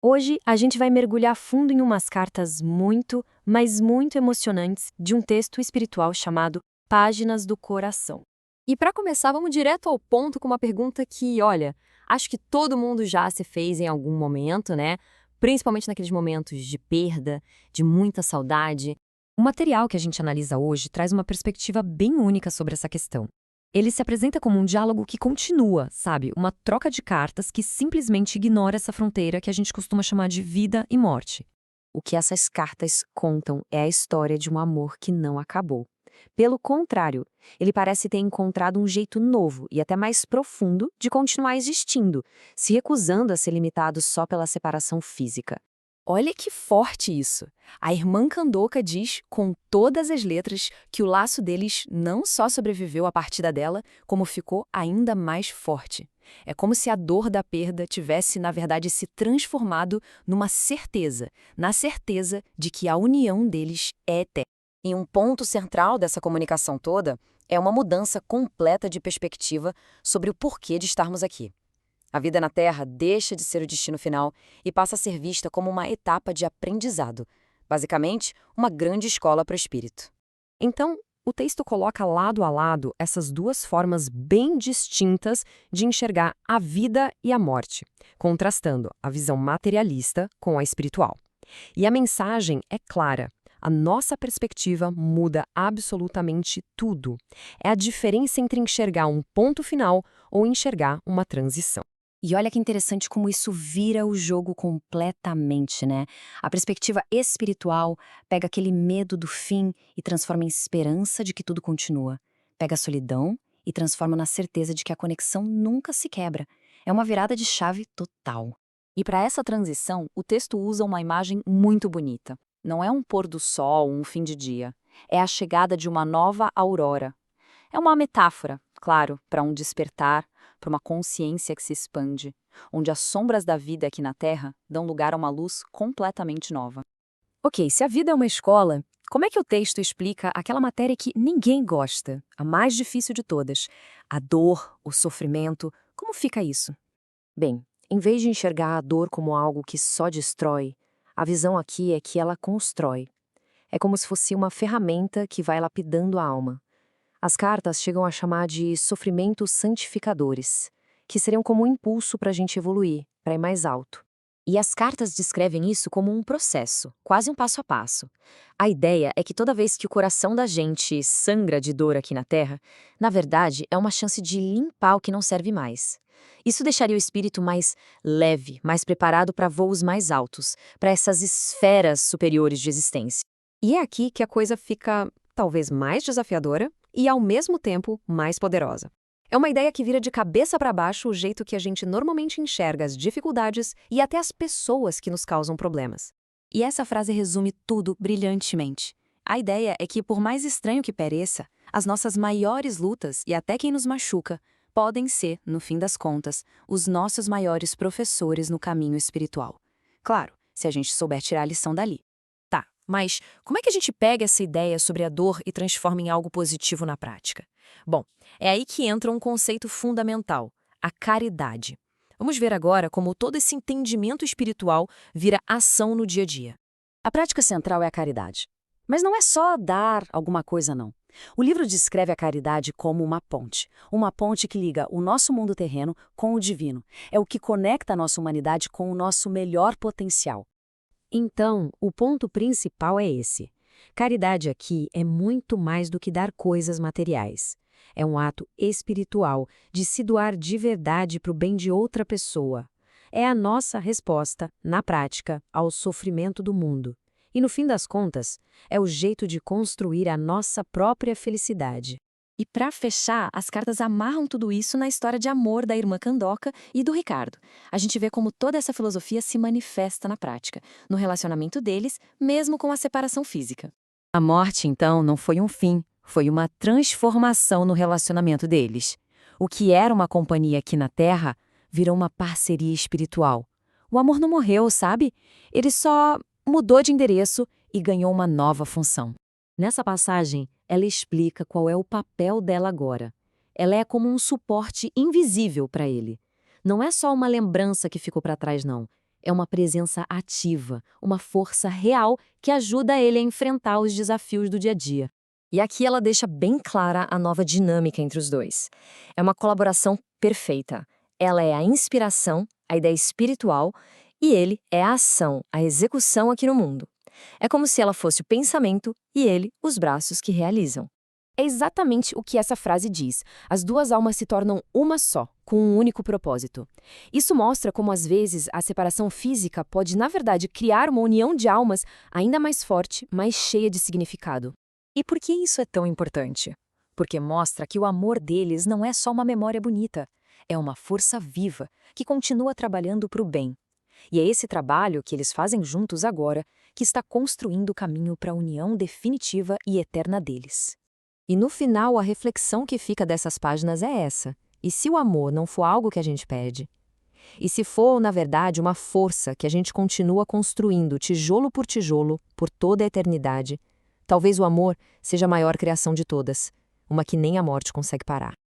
Hoje a gente vai mergulhar fundo em umas cartas muito, mas muito emocionantes de um texto espiritual chamado Páginas do Coração. E para começar, vamos direto ao ponto com uma pergunta que, olha, acho que todo mundo já se fez em algum momento, né? Principalmente naqueles momentos de perda, de muita saudade. O material que a gente analisa hoje traz uma perspectiva bem única sobre essa questão. Ele se apresenta como um diálogo que continua, sabe? Uma troca de cartas que simplesmente ignora essa fronteira que a gente costuma chamar de vida e morte. O que essas cartas contam é a história de um amor que não acabou. Pelo contrário, ele parece ter encontrado um jeito novo e até mais profundo de continuar existindo, se recusando a ser limitado só pela separação física. Olha que forte isso! A irmã Candoca diz, com todas as letras, que o laço deles não só sobreviveu à partida dela, como ficou ainda mais forte. É como se a dor da perda tivesse, na verdade, se transformado numa certeza, na certeza de que a união deles é eterna. E um ponto central dessa comunicação toda é uma mudança completa de perspectiva sobre o porquê de estarmos aqui. A vida na Terra deixa de ser o destino final e passa a ser vista como uma etapa de aprendizado, basicamente, uma grande escola para o espírito. Então, o texto coloca lado a lado essas duas formas bem distintas de enxergar a vida e a morte, contrastando a visão materialista com a espiritual. E a mensagem é clara. A nossa perspectiva muda absolutamente tudo. É a diferença entre enxergar um ponto final ou enxergar uma transição. E olha que interessante como isso vira o jogo completamente, né? A perspectiva espiritual pega aquele medo do fim e transforma em esperança de que tudo continua. Pega a solidão e transforma na certeza de que a conexão nunca se quebra. É uma virada de chave total. E para essa transição, o texto usa uma imagem muito bonita. Não é um pôr do sol ou um fim de dia. É a chegada de uma nova aurora. É uma metáfora, claro, para um despertar, para uma consciência que se expande, onde as sombras da vida aqui na Terra dão lugar a uma luz completamente nova. Ok, se a vida é uma escola, como é que o texto explica aquela matéria que ninguém gosta, a mais difícil de todas? A dor, o sofrimento, como fica isso? Bem, em vez de enxergar a dor como algo que só destrói, a visão aqui é que ela constrói. É como se fosse uma ferramenta que vai lapidando a alma. As cartas chegam a chamar de sofrimentos santificadores, que seriam como um impulso para a gente evoluir, para ir mais alto. E as cartas descrevem isso como um processo, quase um passo a passo. A ideia é que toda vez que o coração da gente sangra de dor aqui na Terra, na verdade é uma chance de limpar o que não serve mais. Isso deixaria o espírito mais leve, mais preparado para voos mais altos, para essas esferas superiores de existência. E é aqui que a coisa fica talvez mais desafiadora e, ao mesmo tempo, mais poderosa. É uma ideia que vira de cabeça para baixo o jeito que a gente normalmente enxerga as dificuldades e até as pessoas que nos causam problemas. E essa frase resume tudo brilhantemente. A ideia é que, por mais estranho que pareça, as nossas maiores lutas e até quem nos machuca podem ser, no fim das contas, os nossos maiores professores no caminho espiritual. Claro, se a gente souber tirar a lição dali. Tá, mas como é que a gente pega essa ideia sobre a dor e transforma em algo positivo na prática? Bom, é aí que entra um conceito fundamental, a caridade. Vamos ver agora como todo esse entendimento espiritual vira ação no dia a dia. A prática central é a caridade. Mas não é só dar alguma coisa, não. O livro descreve a caridade como uma ponte que liga o nosso mundo terreno com o divino. É o que conecta a nossa humanidade com o nosso melhor potencial. Então, o ponto principal é esse. Caridade aqui é muito mais do que dar coisas materiais. É um ato espiritual de se doar de verdade para o bem de outra pessoa. É a nossa resposta, na prática, ao sofrimento do mundo. E, no fim das contas, é o jeito de construir a nossa própria felicidade. E para fechar, as cartas amarram tudo isso na história de amor da irmã Candoca e do Ricardo. A gente vê como toda essa filosofia se manifesta na prática, no relacionamento deles, mesmo com a separação física. A morte, então, não foi um fim, foi uma transformação no relacionamento deles. O que era uma companhia aqui na Terra virou uma parceria espiritual. O amor não morreu, sabe? Ele só mudou de endereço e ganhou uma nova função. Nessa passagem, ela explica qual é o papel dela agora. Ela é como um suporte invisível para ele. Não é só uma lembrança que ficou para trás, não. É uma presença ativa, uma força real que ajuda ele a enfrentar os desafios do dia a dia. E aqui ela deixa bem clara a nova dinâmica entre os dois. É uma colaboração perfeita. Ela é a inspiração, a ideia espiritual, e ele é a ação, a execução aqui no mundo. É como se ela fosse o pensamento e ele os braços que realizam. É exatamente o que essa frase diz. As duas almas se tornam uma só, com um único propósito. Isso mostra como, às vezes, a separação física pode, na verdade, criar uma união de almas ainda mais forte, mais cheia de significado. E por que isso é tão importante? Porque mostra que o amor deles não é só uma memória bonita, é uma força viva que continua trabalhando para o bem. E é esse trabalho que eles fazem juntos agora que está construindo o caminho para a união definitiva e eterna deles. E no final, a reflexão que fica dessas páginas é essa. E se o amor não for algo que a gente pede? E se for, na verdade, uma força que a gente continua construindo tijolo por tijolo, por toda a eternidade, talvez o amor seja a maior criação de todas, uma que nem a morte consegue parar.